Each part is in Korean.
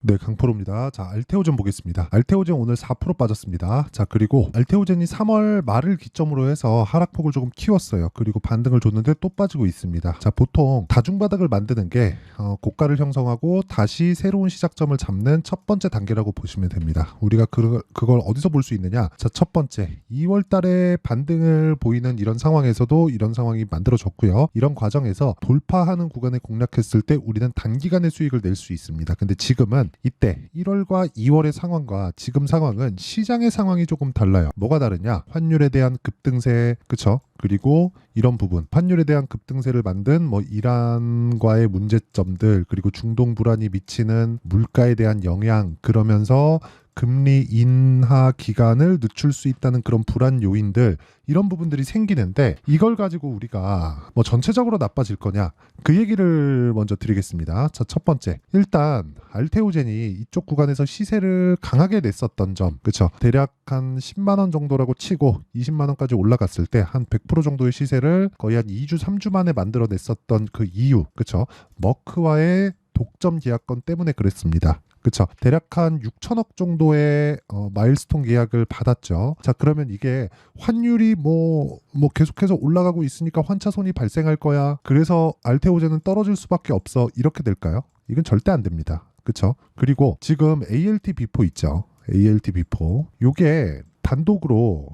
네, 강프로입니다. 자, 알테오젠 보겠습니다. 알테오젠 오늘 4% 빠졌습니다. 자, 그리고 알테오젠이 3월 말을 기점으로 해서 하락폭을 조금 키웠어요. 그리고 반등을 줬는데 또 빠지고 있습니다. 자, 보통 다중바닥을 만드는 게 고가를 형성하고 다시 새로운 시작점을 잡는 첫 번째 단계라고 보시면 됩니다. 우리가 그걸 어디서 볼 수 있느냐? 자, 첫 번째, 2월 달에 반등을 보이는 이런 상황에서도 이런 상황이 만들어졌고요. 이런 과정에서 돌파하는 구간에 공략했을 때 우리는 단기간의 수익을 낼 수 있습니다. 근데 지금은 이때 1월과 2월의 상황과 지금 상황은 시장의 상황이 조금 달라요. 뭐가 다르냐? 환율에 대한 급등세, 그쵸? 그리고 이런 부분, 환율에 대한 급등세를 만든 뭐 이란과의 문제점들, 그리고 중동 불안이 미치는 물가에 대한 영향, 그러면서 금리 인하 기간을 늦출 수 있다는 그런 불안 요인들, 이런 부분들이 생기는데 이걸 가지고 우리가 뭐 전체적으로 나빠질 거냐, 그 얘기를 먼저 드리겠습니다. 자, 첫 번째, 일단 알테오젠이 이쪽 구간에서 시세를 강하게 냈었던 점, 그쵸? 대략 한 10만 원 정도라고 치고 20만 원까지 올라갔을 때 한 100% 정도의 시세를 거의 한 2주 3주 만에 만들어냈었던 그 이유, 그쵸? 머크와의 독점 계약권 때문에 그랬습니다. 그쵸. 대략 한 6천억 정도의 마일스톤 계약을 받았죠. 자, 그러면 이게 환율이 뭐 계속해서 올라가고 있으니까 환차손이 발생할 거야. 그래서 알테오젠은 떨어질 수밖에 없어. 이렇게 될까요? 이건 절대 안 됩니다. 그쵸. 그리고 지금 ALT 비포 있죠. ALT 비포. 요게 단독으로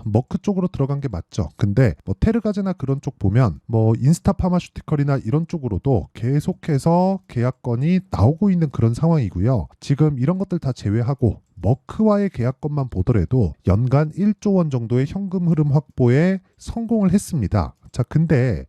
머크 쪽으로 들어간 게 맞죠. 근데 뭐 테르가제나 그런 쪽 보면 뭐 인스타 파마슈티컬이나 이런 쪽으로도 계속해서 계약건이 나오고 있는 그런 상황이고요. 지금 이런 것들 다 제외하고 머크와의 계약건만 보더라도 연간 1조 원 정도의 현금 흐름 확보에 성공을 했습니다. 자, 근데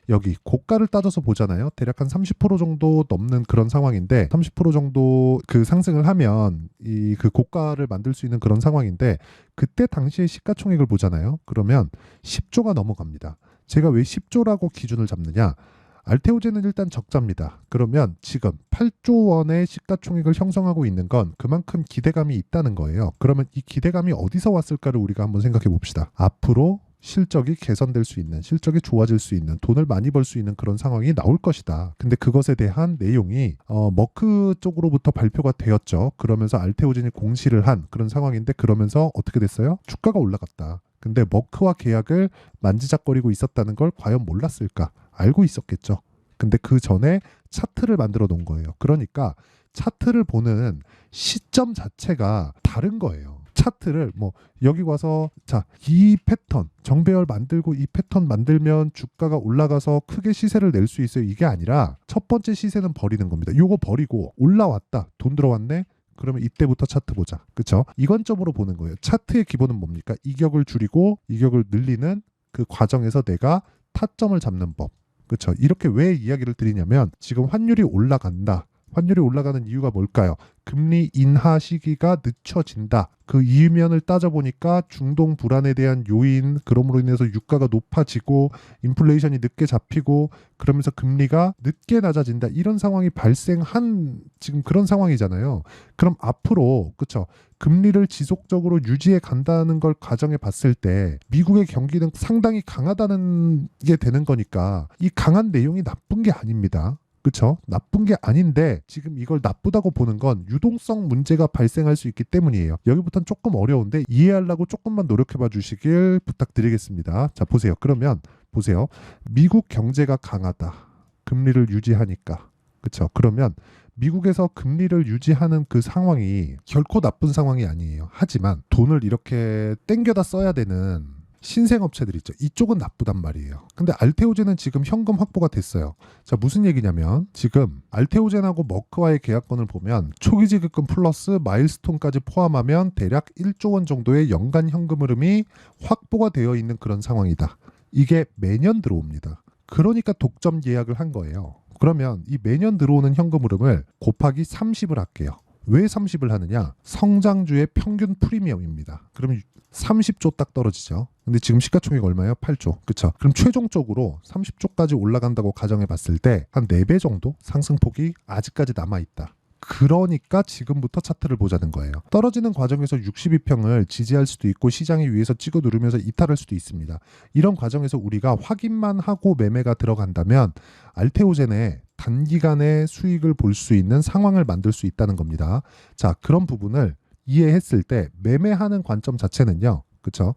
여기 고가를 따져서 보잖아요. 대략 한 30% 정도 넘는 그런 상황인데 30% 정도 그 상승을 하면 이 그 고가를 만들 수 있는 그런 상황인데 그때 당시의 시가총액을 보잖아요. 그러면 10조가 넘어갑니다. 제가 왜 10조라고 기준을 잡느냐? 알테오젠은 일단 적자입니다. 그러면 지금 8조 원의 시가총액을 형성하고 있는 건 그만큼 기대감이 있다는 거예요. 그러면 이 기대감이 어디서 왔을까를 우리가 한번 생각해 봅시다. 앞으로 실적이 개선될 수 있는, 실적이 좋아질 수 있는, 돈을 많이 벌 수 있는 그런 상황이 나올 것이다. 근데 그것에 대한 내용이 머크 쪽으로부터 발표가 되었죠. 그러면서 알테오젠이 공시를 한 그런 상황인데 그러면서 어떻게 됐어요? 주가가 올라갔다. 근데 머크와 계약을 만지작거리고 있었다는 걸 과연 몰랐을까? 알고 있었겠죠. 근데 그 전에 차트를 만들어 놓은 거예요. 그러니까 차트를 보는 시점 자체가 다른 거예요. 차트를 뭐 여기 와서 자, 이 패턴 정배열 만들고 이 패턴 만들면 주가가 올라가서 크게 시세를 낼 수 있어요. 이게 아니라 첫 번째 시세는 버리는 겁니다. 요거 버리고 올라왔다. 돈 들어왔네. 그러면 이때부터 차트 보자. 그쵸? 이관점으로 보는 거예요. 차트의 기본은 뭡니까? 이격을 줄이고 이격을 늘리는 그 과정에서 내가 타점을 잡는 법. 그쵸? 이렇게 왜 이야기를 드리냐면 지금 환율이 올라간다. 환율이 올라가는 이유가 뭘까요? 금리 인하 시기가 늦춰진다. 그 이면을 따져보니까 중동 불안에 대한 요인, 그럼으로 인해서 유가가 높아지고 인플레이션이 늦게 잡히고 그러면서 금리가 늦게 낮아진다. 이런 상황이 발생한 지금 그런 상황이잖아요. 그럼 앞으로 그쵸? 금리를 지속적으로 유지해 간다는 걸 가정해 봤을 때 미국의 경기는 상당히 강하다는 게 되는 거니까 이 강한 내용이 나쁜 게 아닙니다. 그쵸? 나쁜 게 아닌데 지금 이걸 나쁘다고 보는 건 유동성 문제가 발생할 수 있기 때문이에요. 여기부터는 조금 어려운데 이해하려고 조금만 노력해봐 주시길 부탁드리겠습니다. 자, 보세요. 그러면 보세요. 미국 경제가 강하다. 금리를 유지하니까. 그쵸? 그러면 미국에서 금리를 유지하는 그 상황이 결코 나쁜 상황이 아니에요. 하지만 돈을 이렇게 땡겨다 써야 되는 신생업체들 있죠. 이쪽은 나쁘단 말이에요. 근데 알테오젠은 지금 현금 확보가 됐어요. 자, 무슨 얘기냐면 지금 알테오젠하고 머크와의 계약건을 보면 초기 지급금 플러스 마일스톤까지 포함하면 대략 1조 원 정도의 연간 현금 흐름이 확보가 되어 있는 그런 상황이다. 이게 매년 들어옵니다. 그러니까 독점 계약을 한 거예요. 그러면 이 매년 들어오는 현금 흐름을 곱하기 30을 할게요. 왜 30을 하느냐? 성장주의 평균 프리미엄입니다. 그럼 30조 딱 떨어지죠. 근데 지금 시가총액 얼마예요? 8조. 그쵸? 그럼 최종적으로 30조까지 올라간다고 가정해 봤을 때 한 4배 정도 상승폭이 아직까지 남아있다. 그러니까 지금부터 차트를 보자는 거예요. 떨어지는 과정에서 62평을 지지할 수도 있고 시장이 위에서 찍어 누르면서 이탈할 수도 있습니다. 이런 과정에서 우리가 확인만 하고 매매가 들어간다면 알테오젠의 단기간에 수익을 볼 수 있는 상황을 만들 수 있다는 겁니다. 자, 그런 부분을 이해했을 때 매매하는 관점 자체는요. 그렇죠?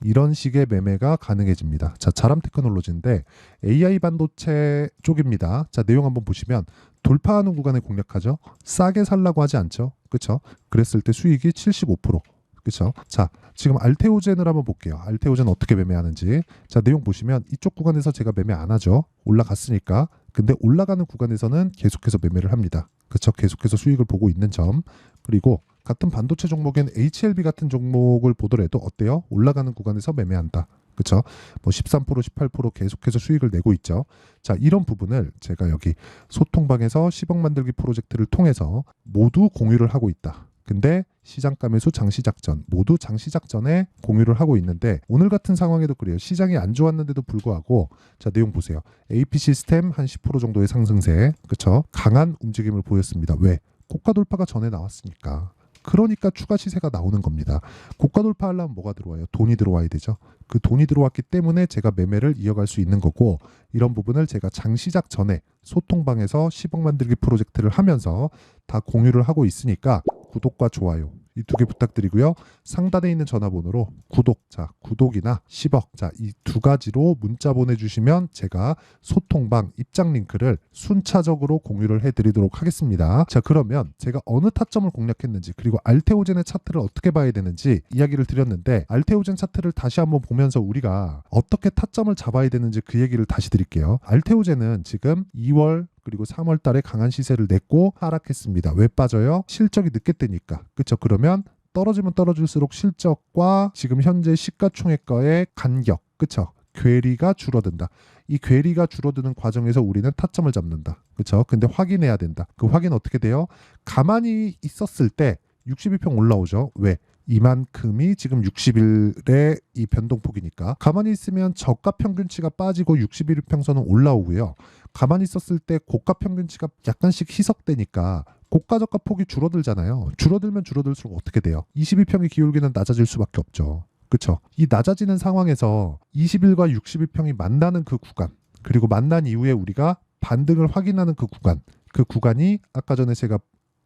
이런 식의 매매가 가능해집니다. 자, 자람 테크놀로지인데 AI 반도체 쪽입니다. 자, 내용 한번 보시면 돌파하는 구간을 공략하죠. 싸게 살라고 하지 않죠. 그렇죠? 그랬을 때 수익이 75%. 그렇죠? 자, 지금 알테오젠을 한번 볼게요. 알테오젠 어떻게 매매하는지. 자, 내용 보시면 이쪽 구간에서 제가 매매 안 하죠. 올라갔으니까. 근데 올라가는 구간에서는 계속해서 매매를 합니다. 그렇죠? 계속해서 수익을 보고 있는 점. 그리고 같은 반도체 종목인 HLB 같은 종목을 보더라도 어때요? 올라가는 구간에서 매매한다. 그렇죠? 뭐 13%, 18% 계속해서 수익을 내고 있죠. 자, 이런 부분을 제가 여기 소통방에서 10억 만들기 프로젝트를 통해서 모두 공유를 하고 있다. 근데 시장가 매수 장시작전 모두 장시작전에 공유를 하고 있는데 오늘 같은 상황에도 그래요. 시장이 안 좋았는데도 불구하고 자, 내용 보세요. AP 시스템 한 10% 정도의 상승세. 그렇죠? 강한 움직임을 보였습니다. 왜? 고가 돌파가 전에 나왔으니까. 그러니까 추가 시세가 나오는 겁니다. 고가 돌파하려면 뭐가 들어와요? 돈이 들어와야 되죠. 그 돈이 들어왔기 때문에 제가 매매를 이어갈 수 있는 거고 이런 부분을 제가 장시작 전에 소통방에서 10억 만들기 프로젝트를 하면서 다 공유를 하고 있으니까 구독과 좋아요 이 두 개 부탁드리고요. 상단에 있는 전화번호로 구독, 자 구독이나 10억 자 이 두 가지로 문자 보내주시면 제가 소통방 입장 링크를 순차적으로 공유를 해드리도록 하겠습니다. 자, 그러면 제가 어느 타점을 공략했는지 그리고 알테오젠의 차트를 어떻게 봐야 되는지 이야기를 드렸는데 알테오젠 차트를 다시 한번 보면서 우리가 어떻게 타점을 잡아야 되는지 그 얘기를 다시 드릴게요. 알테오젠은 지금 2월 그리고 3월 달에 강한 시세를 냈고 하락했습니다. 왜 빠져요? 실적이 늦게 뜨니까. 그렇죠? 그러면 떨어지면 떨어질수록 실적과 지금 현재 시가총액과의 간격, 그렇죠? 괴리가 줄어든다. 이 괴리가 줄어드는 과정에서 우리는 타점을 잡는다. 그렇죠? 근데 확인해야 된다. 그 확인 어떻게 돼요? 가만히 있었을 때 62평 올라오죠. 왜? 이만큼이 지금 60일의 이 변동폭이니까 가만히 있으면 저가 평균치가 빠지고 61평선은 올라오고요. 가만히 있었을 때 고가 평균치가 약간씩 희석되니까 고가 저가 폭이 줄어들잖아요. 줄어들면 줄어들수록 어떻게 돼요? 22평의 기울기는 낮아질 수밖에 없죠. 그렇죠? 이 낮아지는 상황에서 20일과 61평이 만나는 그 구간 그리고 만난 이후에 우리가 반등을 확인하는 그 구간이 아까 전에 제가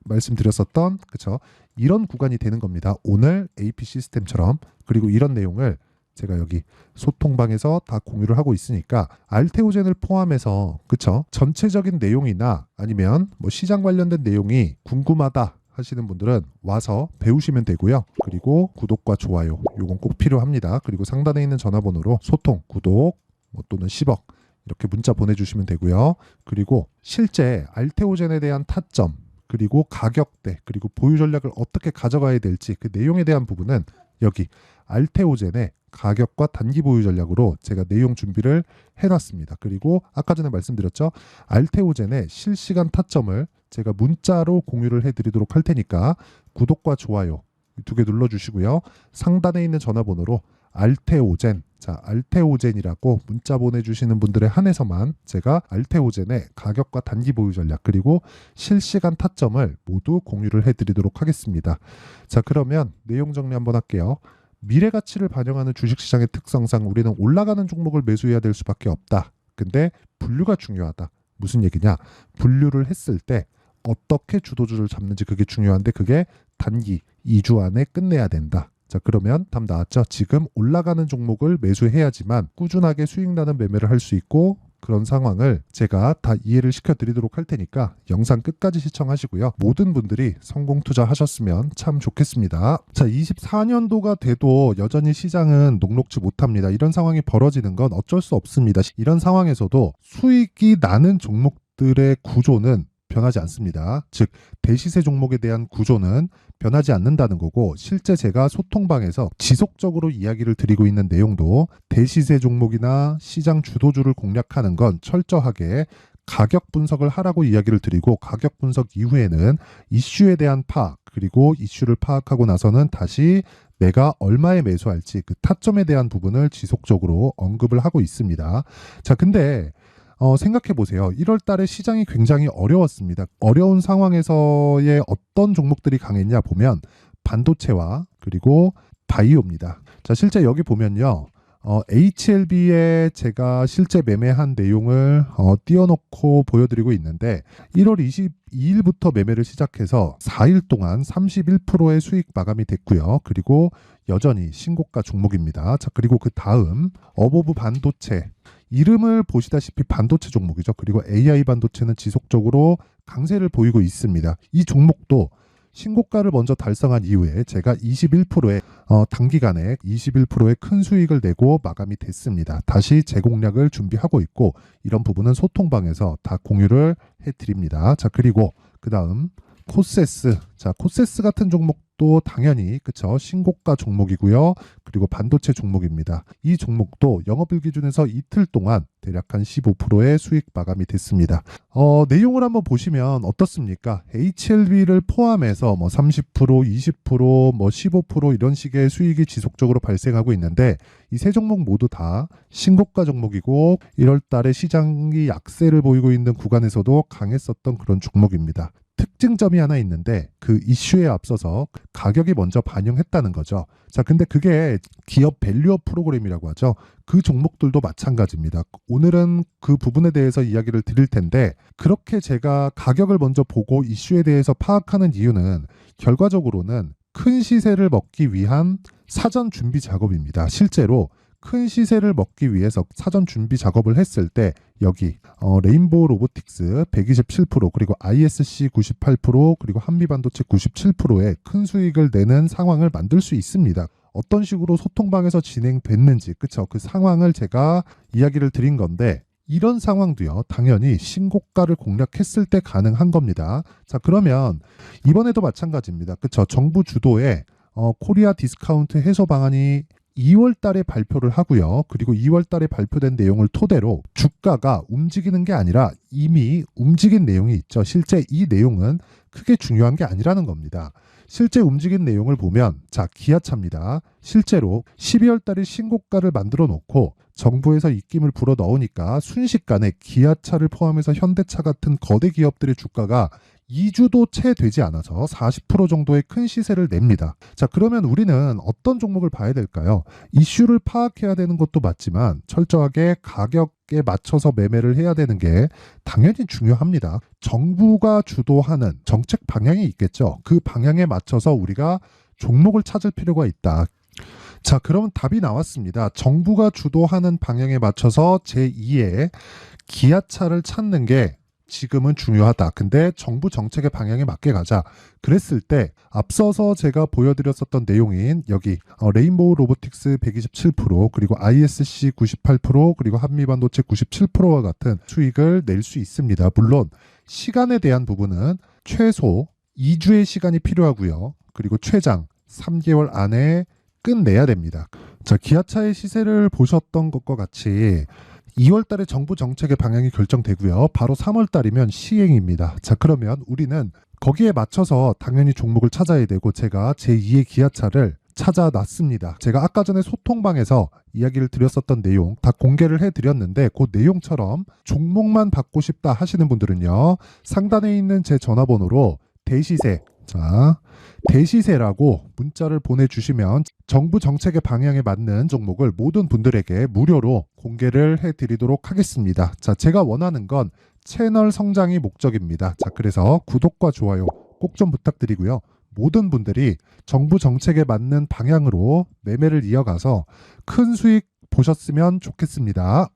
말씀드렸었던 그렇죠? 이런 구간이 되는 겁니다. 오늘 AP 시스템처럼. 그리고 이런 내용을 제가 여기 소통방에서 다 공유를 하고 있으니까 알테오젠을 포함해서 그렇죠? 전체적인 내용이나 아니면 뭐 시장 관련된 내용이 궁금하다 하시는 분들은 와서 배우시면 되고요. 그리고 구독과 좋아요 요건 꼭 필요합니다. 그리고 상단에 있는 전화번호로 소통, 구독 뭐 또는 10억 이렇게 문자 보내주시면 되고요. 그리고 실제 알테오젠에 대한 타점 그리고 가격대 그리고 보유 전략을 어떻게 가져가야 될지 그 내용에 대한 부분은 여기 알테오젠의 가격과 단기 보유 전략으로 제가 내용 준비를 해놨습니다. 그리고 아까 전에 말씀드렸죠. 알테오젠의 실시간 타점을 제가 문자로 공유를 해드리도록 할 테니까 구독과 좋아요 두 개 눌러주시고요. 상단에 있는 전화번호로 알테오젠 자 알테오젠이라고 문자 보내주시는 분들에 한해서만 제가 알테오젠의 가격과 단기 보유 전략 그리고 실시간 타점을 모두 공유를 해드리도록 하겠습니다. 자, 그러면 내용 정리 한번 할게요. 미래 가치를 반영하는 주식시장의 특성상 우리는 올라가는 종목을 매수해야 될 수밖에 없다. 근데 분류가 중요하다. 무슨 얘기냐? 분류를 했을 때 어떻게 주도주를 잡는지 그게 중요한데 그게 단기 2주 안에 끝내야 된다. 자, 그러면 답 나왔죠? 지금 올라가는 종목을 매수해야지만 꾸준하게 수익 나는 매매를 할 수 있고 그런 상황을 제가 다 이해를 시켜드리도록 할 테니까 영상 끝까지 시청하시고요. 모든 분들이 성공 투자하셨으면 참 좋겠습니다. 자, 24년도가 돼도 여전히 시장은 녹록지 못합니다. 이런 상황이 벌어지는 건 어쩔 수 없습니다. 이런 상황에서도 수익이 나는 종목들의 구조는 변하지 않습니다. 즉 대시세 종목에 대한 구조는 변하지 않는다는 거고 실제 제가 소통방에서 지속적으로 이야기를 드리고 있는 내용도 대시세 종목이나 시장 주도주를 공략하는 건 철저하게 가격 분석을 하라고 이야기를 드리고 가격 분석 이후에는 이슈에 대한 파악 그리고 이슈를 파악하고 나서는 다시 내가 얼마에 매수할지 그 타점에 대한 부분을 지속적으로 언급을 하고 있습니다. 자, 근데 생각해 보세요. 1월 달에 시장이 굉장히 어려웠습니다. 어려운 상황에서의 어떤 종목들이 강했냐 보면 반도체와 그리고 바이오입니다. 자, 실제 여기 보면요. HLB에 제가 실제 매매한 내용을 띄워놓고 보여드리고 있는데 1월 22일부터 매매를 시작해서 4일 동안 31%의 수익 마감이 됐고요. 그리고 여전히 신고가 종목입니다. 자, 그리고 그 다음 어보브 반도체, 이름을 보시다시피 반도체 종목이죠. 그리고 AI 반도체는 지속적으로 강세를 보이고 있습니다. 이 종목도 신고가를 먼저 달성한 이후에 제가 21%의 단기간에 21%의 큰 수익을 내고 마감이 됐습니다. 다시 재공략을 준비하고 있고 이런 부분은 소통방에서 다 공유를 해드립니다. 자, 그리고 그 다음 코세스. 자, 코세스 같은 종목도 당연히 그쵸, 신고가 종목이고요. 그리고 반도체 종목입니다. 이 종목도 영업일 기준에서 이틀 동안 대략 한 15%의 수익 마감이 됐습니다. 내용을 한번 보시면 어떻습니까? HLB를 포함해서 뭐 30%, 20%, 뭐 15% 이런 식의 수익이 지속적으로 발생하고 있는데 이 세 종목 모두 다 신고가 종목이고 1월 달에 시장이 약세를 보이고 있는 구간에서도 강했었던 그런 종목입니다. 특징점이 하나 있는데 그 이슈에 앞서서 가격이 먼저 반영했다는 거죠. 자, 근데 그게 기업 밸류업 프로그램이라고 하죠. 그 종목들도 마찬가지입니다. 오늘은 그 부분에 대해서 이야기를 드릴 텐데 그렇게 제가 가격을 먼저 보고 이슈에 대해서 파악하는 이유는 결과적으로는 큰 시세를 먹기 위한 사전 준비 작업입니다. 실제로 큰 시세를 먹기 위해서 사전 준비 작업을 했을 때 여기 레인보우 로보틱스 127% 그리고 ISC 98% 그리고 한미반도체 97%의 큰 수익을 내는 상황을 만들 수 있습니다. 어떤 식으로 소통방에서 진행됐는지 그쵸? 그 상황을 제가 이야기를 드린 건데 이런 상황도요 당연히 신고가를 공략했을 때 가능한 겁니다. 자, 그러면 이번에도 마찬가지입니다. 그쵸? 정부 주도의 코리아 디스카운트 해소 방안이 2월 달에 발표를 하고요. 그리고 2월 달에 발표된 내용을 토대로 주가가 움직이는 게 아니라 이미 움직인 내용이 있죠. 실제 이 내용은 크게 중요한 게 아니라는 겁니다. 실제 움직인 내용을 보면 자, 기아차입니다. 실제로 12월 달에 신고가를 만들어 놓고 정부에서 입김을 불어 넣으니까 순식간에 기아차를 포함해서 현대차 같은 거대 기업들의 주가가 2주도 채 되지 않아서 40% 정도의 큰 시세를 냅니다. 자, 그러면 우리는 어떤 종목을 봐야 될까요? 이슈를 파악해야 되는 것도 맞지만 철저하게 가격에 맞춰서 매매를 해야 되는 게 당연히 중요합니다. 정부가 주도하는 정책 방향이 있겠죠. 그 방향에 맞춰서 우리가 종목을 찾을 필요가 있다. 자, 그러면 답이 나왔습니다. 정부가 주도하는 방향에 맞춰서 제2의 기아차를 찾는 게 지금은 중요하다. 근데 정부 정책의 방향에 맞게 가자. 그랬을 때 앞서서 제가 보여드렸었던 내용인 여기 레인보우 로보틱스 127% 그리고 ISC 98% 그리고 한미반도체 97%와 같은 수익을 낼 수 있습니다. 물론 시간에 대한 부분은 최소 2주의 시간이 필요하고요. 그리고 최장 3개월 안에 끝내야 됩니다. 자, 기아차의 시세를 보셨던 것과 같이 2월 달에 정부 정책의 방향이 결정되고요. 바로 3월 달이면 시행입니다. 자, 그러면 우리는 거기에 맞춰서 당연히 종목을 찾아야 되고 제가 제2의 기아차를 찾아놨습니다. 제가 아까 전에 소통방에서 이야기를 드렸었던 내용 다 공개를 해드렸는데 그 내용처럼 종목만 받고 싶다 하시는 분들은요. 상단에 있는 제 전화번호로 대시세, 자, 대시세라고 문자를 보내주시면 정부 정책의 방향에 맞는 종목을 모든 분들에게 무료로 공개를 해드리도록 하겠습니다. 자, 제가 원하는 건 채널 성장이 목적입니다. 자, 그래서 구독과 좋아요 꼭 좀 부탁드리고요. 모든 분들이 정부 정책에 맞는 방향으로 매매를 이어가서 큰 수익 보셨으면 좋겠습니다.